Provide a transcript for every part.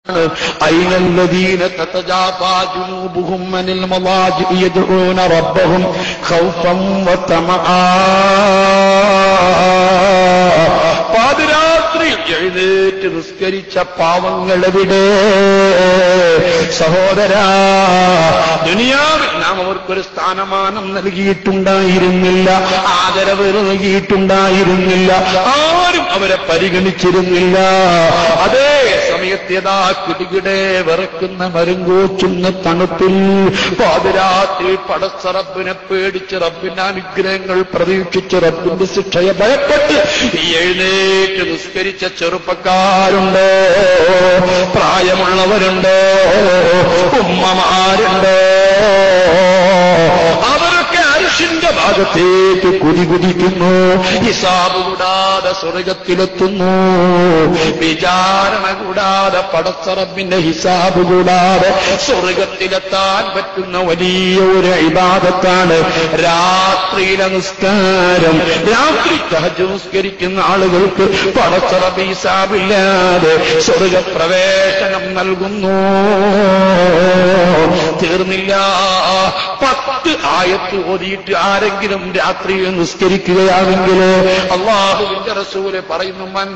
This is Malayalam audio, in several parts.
أين الذين تتجافى جنوبهم عن المضاجع يدعون ربهم خوفا وطمعا പാതിരാത്രി എഴുന്നേറ്റ് നിസ്കരിച്ച പാവങ്ങളെവിടെ? സഹോദരാ, ദുനിയാവിൽ നാം അവർക്കൊരു സ്ഥാനമാനം നൽകിയിട്ടുണ്ടായിരുന്നില്ല, ആദരവ് നൽകിയിട്ടുണ്ടായിരുന്നില്ല, ആരും അവരെ പരിഗണിച്ചിരുന്നില്ല. അതേ സമയത്തേതാ കിടുകിടെ വിറക്കുന്ന മരുങ്കോച്ചുന്ന തണുപ്പിൽ പാതിരാത്രി പടച്ച റബ്ബിനെ പേടിച്ച് റബ്ബിന്റെ അനുഗ്രഹങ്ങൾ പ്രതീക്ഷിച്ച് റബ്ബിന്റെ ശിക്ഷയെ ഭയപ്പെട്ട് എഴുന്നേറ്റ് നിസ്കരിച്ച ചെറുപ്പക്കാരുണ്ടോ? പ്രായമുള്ളവരുണ്ടോ? ഉമ്മമാരുണ്ടോ? അവരൊക്കെ അർശിന്റെ ഭാഗത്തേക്ക് കുതികുതിക്കുന്നു. ഹിസാബ് കൂടാതെ സ്വർഗത്തിലെത്തുന്നു. വിചാരണ കൂടാതെ പടച്ച റബ്ബിന്റെ ഹിസാബ് കൂടാതെ സ്വർഗത്തിലെത്താൻ പറ്റുന്ന വലിയ ഒരു ഇബാദത്താണ് രാത്രിയിലെ നിസ്കാരം. രാത്രി തഹജ്ജുദ് നിസ്കരിക്കുന്ന ആളുകൾക്ക് പടച്ച റബ്ബ് ഹിസാബില്ലാതെ സ്വർഗപ്രവേശനം നൽകുന്നു. തീർന്നില്ല. 10 ആയത്ത് ഓതിയിട്ട് ആരെങ്കിലും രാത്രിയിൽ നിസ്കരിക്കുകയാണെങ്കിൽ അല്ലാഹുവിന്റെ റസൂല് പറയുന്നു, മൻ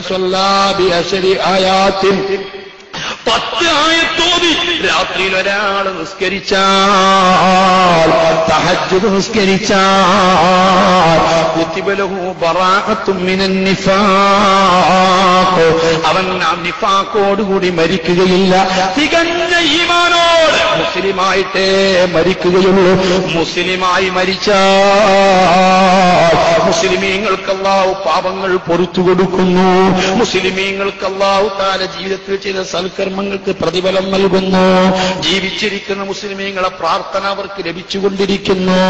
സല്ലല്ലാ ബി അശ്രി ആയാത്തിൻ, 10 ആയത്തോതി രാത്രിയിൽ ഒരാൾ നിസ്കരിച്ചാൽ, തഹജ്ജുദ് നിസ്കരിച്ചാൽ, കുതിബ ലഹു ബറാഅത്തും മിനൻ നിഫാഖ്, അവൻ നിഫാഖോടുകൂടി മരിക്കുകയില്ല. തികഞ്ഞ ഈമാനോട് മുസ്ലിമായിട്ടേ മരിക്കുകയുള്ളൂ. മുസ്ലിമായി മരിച്ചാൽ മുസ്ലിമീങ്ങൾക്ക് അല്ലാഹു പാപങ്ങൾ പൊറുത്തു കൊടുക്കുന്നു. മുസ്ലിമീങ്ങൾക്ക് അല്ലാഹു തആല ജീവിതത്തിൽ ചെയ്ത സൽക്കർമ്മങ്ങൾക്ക് പ്രതിഫലം നൽകുന്നു. ജീവിച്ചിരിക്കുന്ന മുസ്ലിമീങ്ങളെ പ്രാർത്ഥന അവർക്ക് ലഭിച്ചുകൊണ്ടിരിക്കുന്നു.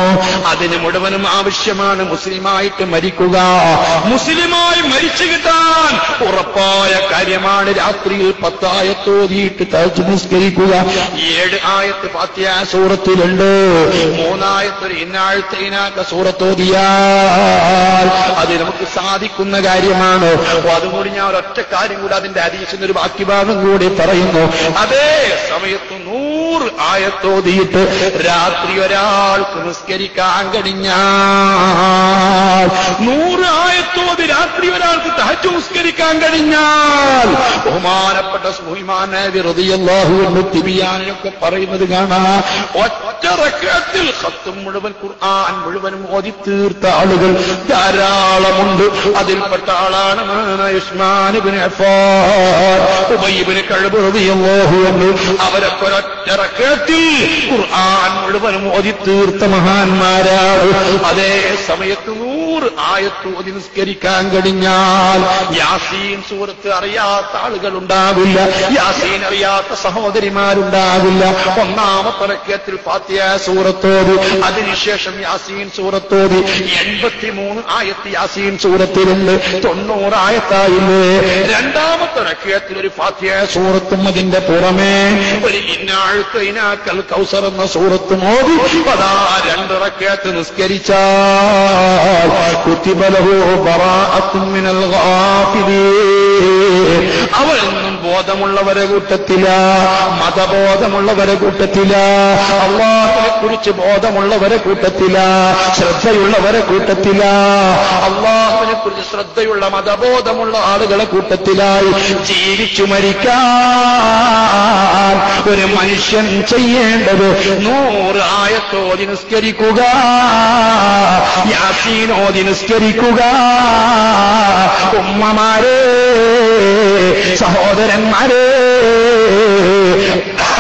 അതിന് മുഴുവനും ആവശ്യമാണ് മുസ്ലിമായിട്ട് മരിക്കുക. മുസ്ലിമായി മരിച്ചു കിട്ടാൻ ഉറപ്പായ കാര്യമാണ് രാത്രിയിൽ 10 ആയത്ത് ഓതിയിട്ട് തഹജ്ജുദ് നിസ്കരിക്കുക. 7 ആയത്ത് ഫാത്തിഹ സൂറത്തിലുണ്ട്. 3 ആയത്ത് ഇന്നാഴ്ത്തൈനാക സൂറത്ത് ഓതിയാൽ അത് നമുക്ക് സാധിക്കുന്ന കാര്യമാണ്. അതുകൂടി ഞാൻ ഒരൊറ്റ കാര്യം കൂടി അതിന്റെ ഹദീസിന്റെ ഒരു ബാക്കി ഭാഗം കൂടി പറയുന്നു. അതേ സമയത്ത് 100 ആയത്ത് ഓതിയിട്ട് രാത്രി ഒരാൾക്ക് നിസ്കരിക്കാൻ കഴിഞ്ഞാൽ, 100 ആയത്ത് ഓതി രാത്രി ഒരാൾക്ക് തഹജ്ജുദ് നിസ്കരിക്കാൻ കഴിഞ്ഞാൽ, ബഹുമാനപ്പെട്ട സുലൈമാൻ നബി റളിയല്ലാഹു അൻഹു തിബിയാനൊക്കെ പറയുന്നത് കാണാം, ഒറ്റ റക്അത്തിൽ ഖത്ം മുഴുവൻ ഖുർആൻ മുഴുവനും ഓതി തീർത്ത ആളുകൾ ധാരാളമുണ്ട്. അതിൽപ്പെട്ട ആളാണ് ഉസ്മാൻ ഇബ്നു അഫ്ഫാൻ, ഉബൈ ഇബ്നു കഅബ് റളിയല്ലാഹു അൻഹു. അവരൊക്കെ ഒറ്റ റക്അത്തിൽ ഖുർആൻ മുഴുവനും ഓതി തീർത്ത മഹാന്മാരാണ്. അതേ സമയത്ത് 100 ആയത്ത് ഓതി നിസ്കരിക്കാൻ കഴിഞ്ഞാൽ യാസീൻ സൂറത്ത് അറിയാത്ത ആളുകൾ ഉണ്ടാവില്ല, യാസീൻ അറിയാത്ത സഹോദരിമാരുണ്ടാവില്ല. 1-ാമത്തെ റക്അത്തിൽ ഫാത്തിഹ സൂറത്തോതി, അതിനുശേഷം യാസീൻ സൂറത്തോതി. 83 ആയത്ത് യാസീൻ സൂറത്തിലുണ്ട്. 90 ആയത്തായില്ലേ? 2-ാമത്തെ റക്അത്തിൽ ഒരു ഫാത്തിഹ സൂറത്തും അതിന്റെ പുറമെ ഒരു ഇന്നാഴ്ത്തൈനാക്കൽ കൗസർ എന്ന സൂറത്തും ഓതി 2 റക്അത്ത് നിസ്കരിച്ചാൽ കുതിബ ലഹു ബറാഅത്തും മിനൽ ഗാഫിലീൻ, അവരിൽ നിന്നും ബോധമുള്ളവരെ കൂട്ടത്തില, മതബോധമുള്ളവരെ കൂട്ടത്തില, അല്ലാഹുവിനെ കുറിച്ച് ബോധമുള്ളവരെ കൂട്ടത്തില, ശ്രദ്ധയുള്ളവരെ കൂട്ടത്തില, അല്ലാഹുവിനെ കുറിച്ച് ശ്രദ്ധയുള്ള മതബോധമുള്ള ആളുകളെ കൂട്ടത്തിലായി ജീവിച്ചു മരിക്കാൻ ഒരു മനുഷ്യൻ ചെയ്യേണ്ടത് 100 ആയത്ത് ഓതി നിസ്കരിക്കുക, യാസീൻ ഓതി നിസ്കരിക്കുക. ഉമ്മമാരെ, സഹോദരന്മാരെ,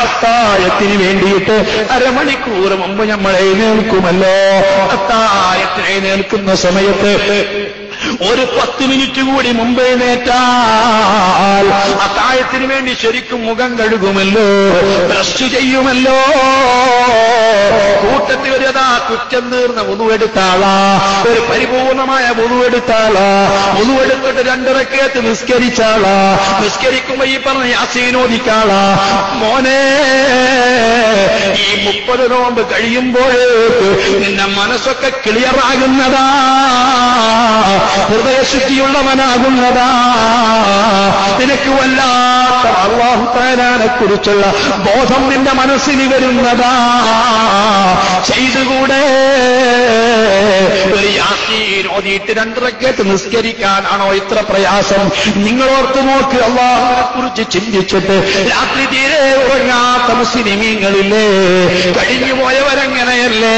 അത്താഴത്തിന് വേണ്ടിയിട്ട് അരമണിക്കൂർ മുമ്പ് നമ്മൾ എഴുന്നേൽക്കുമല്ലോ. അത്താഴത്തിന് എഴുന്നേൽക്കുന്ന സമയത്ത് ഒരു 10 മിനിറ്റ് കൂടി മുമ്പ് എഴുന്നേറ്റാൽ അത്താഴത്തിന് വേണ്ടി ശരിക്കും മുഖം കഴുകുമല്ലോ, ബ്രഷ് ചെയ്യുമല്ലോ. കൂട്ടത്തിൽ ഒരു കുറ്റം തീർന്ന വുളുവെടുത്താളാ, ഒരു പരിപൂർണമായ വുളുവെടുത്താളാ, വുളുവെടുത്തിട്ട് 2 റക്അത്ത് നിസ്കരിച്ചാളാ, നിസ്കരിക്കുമ്പോ ഈ പറഞ്ഞ യാസീൻ ഓതിക്കാളാ. മോനെ, ഈ 30 നോമ്പ് കഴിയുമ്പോഴേക്ക് നിന്റെ മനസ്സൊക്കെ ക്ലിയറാകുന്നതാ, ഹൃദയശുദ്ധിയുള്ളവനാകുന്നതാ. നിനക്ക് വല്ലാത്ത അല്ലാഹു തആലയെ കുറിച്ചുള്ള ബോധം നിന്റെ മനസ്സിൽ വരുന്നതാ. ചെയ്തുകൂടെ? ഒരു യാസീൻ ഓതിയിട്ട് 2 റക്അത്ത് നിസ്കരിക്കാനാണോ ഇത്ര പ്രയാസം? നിങ്ങൾ ഓർത്തു നോക്ക്. അല്ലാഹുവിനെ കുറിച്ച് ചിന്തിച്ചിട്ട് രാത്രി തീരെ ഉറങ്ങാത്ത മുസ്ലിമീങ്ങളില്ലേ? കഴിഞ്ഞു പോയവരങ്ങനെയല്ലേ?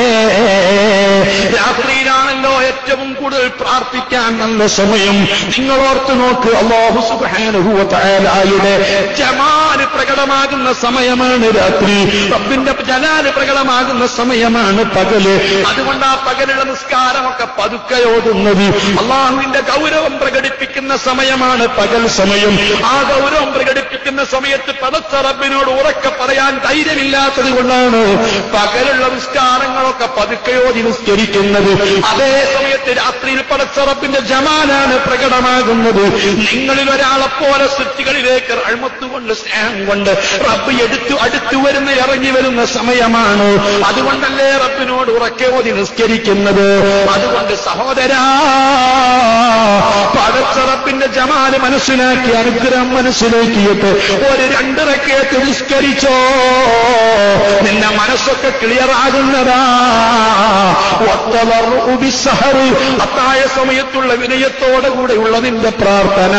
രാത്രിയിലാണല്ലോ ഏറ്റവും കൂടുതൽ പ്രാർത്ഥിക്കാൻ നല്ല സമയം. നിങ്ങൾ ഓർത്തു നോക്ക്. അല്ലാഹു സുബ്ഹാനഹു വ തആലയുടെ ജമാല് പ്രകടമാകുന്ന സമയമാണ് രാത്രി. റബ്ബിന്റെ ജലാല് പ്രകടമാകുന്ന സമയമാണ് പകല്. അതുകൊണ്ട് ആ പകലുള്ള നിസ്കാരമൊക്കെ പതുക്കെ ഓതുന്നത് അല്ലാഹുവിന്റെ ഗൗരവം പ്രകടിപ്പിക്കുന്ന സമയമാണ് പകൽ സമയം. ആ ഗൗരവം പ്രകടിപ്പിക്കുന്ന സമയത്ത് പടച്ച റബ്ബിനോട് ഉറക്കെ പറയാൻ ധൈര്യമില്ലാത്തത് കൊണ്ടാണ് പകലുള്ള നിസ്കാരങ്ങളൊക്കെ പതുക്കെ ഓതി നിസ്കരിക്കുന്നത്. അതേ സമയത്ത് രാത്രിയിൽ പടച്ച റബ്ബിന്റെ ജമാലാണ് പ്രകടമാകുന്നത്. നിങ്ങളിൽ ഒരാളെപ്പോലെ സൃഷ്ടികളിലേക്ക് റഹ്മത്ത് കൊണ്ട് സ്നേഹം കൊണ്ട് റബ്ബ് അടുത്തു വരുന്ന ഇറങ്ങി വരുന്ന സമയമാണ്. അതുകൊണ്ടല്ലേ റബ്ബിനോട് ഉറക്കെ ഓതി നിസ്കരിക്കുന്നത്. അതുകൊണ്ട് സഹോദരാ, പടച്ച റബ്ബിന്റെ ജമാല് മനസ്സിലാക്കി അനുഗ്രഹം മനസ്സിലാക്കിയിട്ട് ഒരു 2 റക്അത്ത് നിസ്കരിച്ചോ. നിന്റെ മനസ്സൊക്കെ ക്ലിയർ ആകുന്നതാ. അത്തായ സമയത്തുള്ള വിനയത്തോടുകൂടെയുള്ള നിന്റെ പ്രാർത്ഥന.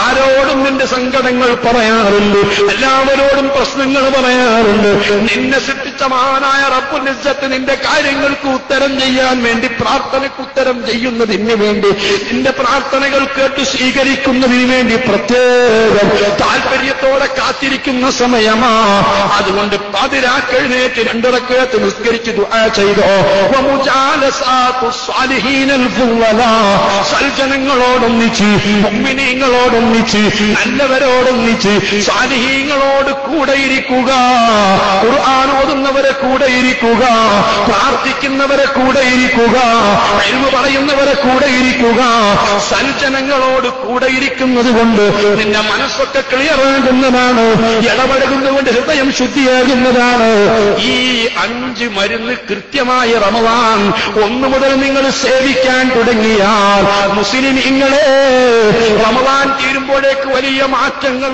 ആരോടും നിന്റെ സങ്കടങ്ങൾ പറയാറുണ്ട്, എല്ലാവരോടും പ്രശ്നങ്ങൾ പറയാറുണ്ട്. നിന്നെ സൃഷ്ടിച്ച മഹാനായ റബ്ബുൽ ഇസ്സത്ത് നിന്റെ കാര്യങ്ങൾക്ക് ഉത്തരം ചെയ്യാൻ വേണ്ടി, പ്രാർത്ഥനയ്ക്ക് ഉത്തരം ചെയ്യുന്നതിന് വേണ്ടി, നിന്റെ പ്രാർത്ഥനകൾ കേട്ട് സ്വീകരിക്കുന്നതിന് വേണ്ടി പ്രത്യേകം താല്പര്യത്തോടെ കാത്തിരിക്കുന്ന സമയമാ. അതുകൊണ്ട് പതിരാക്കെഴുന്നേറ്റ് 2 റക്അത്ത് നിസ്കരിച്ച് ദുആ ചെയ്തോ. സൽജനങ്ങളോടൊന്നിച്ച്, മുഅ്മിനീങ്ങളോടൊന്നിച്ച്, നല്ലവരോടൊന്നിച്ച്, സാലിഹീങ്ങളോട് കൂടെ ഇരിക്കുക. ഖുർആൻ ഓതുന്നവരെ കൂടെ ഇരിക്കുക, പ്രാർത്ഥിക്കുന്നവരെ കൂടെ ഇരിക്കുക, ഇൽമു പറയുന്നവരെ കൂടെ ഇരിക്കുക. സൽജനങ്ങളോട് കൂടെ ഇരിക്കുന്നത് കൊണ്ട് നിന്റെ മനസ്സൊക്കെ ക്ലിയർ ആകുന്നതാണ്. ഇടപഴകുന്നതുകൊണ്ട് ഹൃദയം ശുദ്ധിയാകുന്നതാണ്. ഈ 5 മരുന്ന് കൃത്യമായി റമദാൻ 1 മുതൽ നിങ്ങൾ സേവിക്കാൻ തുടങ്ങിയാൽ മുസ്ലിമീങ്ങളെ റമദാൻ തീരുമ്പോഴേക്ക് വലിയ മാറ്റങ്ങൾ